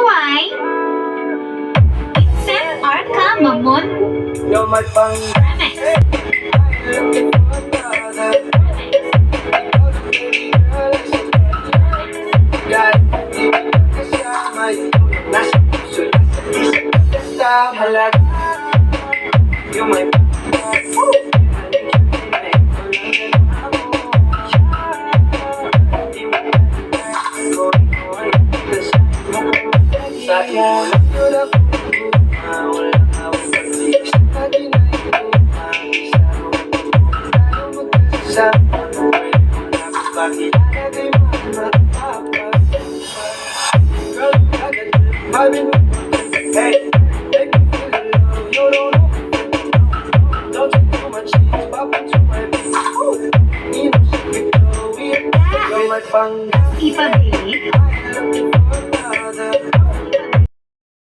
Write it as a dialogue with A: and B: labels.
A: why? Except our mamon.
B: You're my pang.
A: Premise.
B: Looking for another. God, kasama ito. Nasa puso, nasa isip, nasa halaga. You're my sa iyo lang yun ako walang awang pag-ibig sa akin ay mag-isa tayo magkasama pwede mo na kapakilala kay mga matapas girl, agad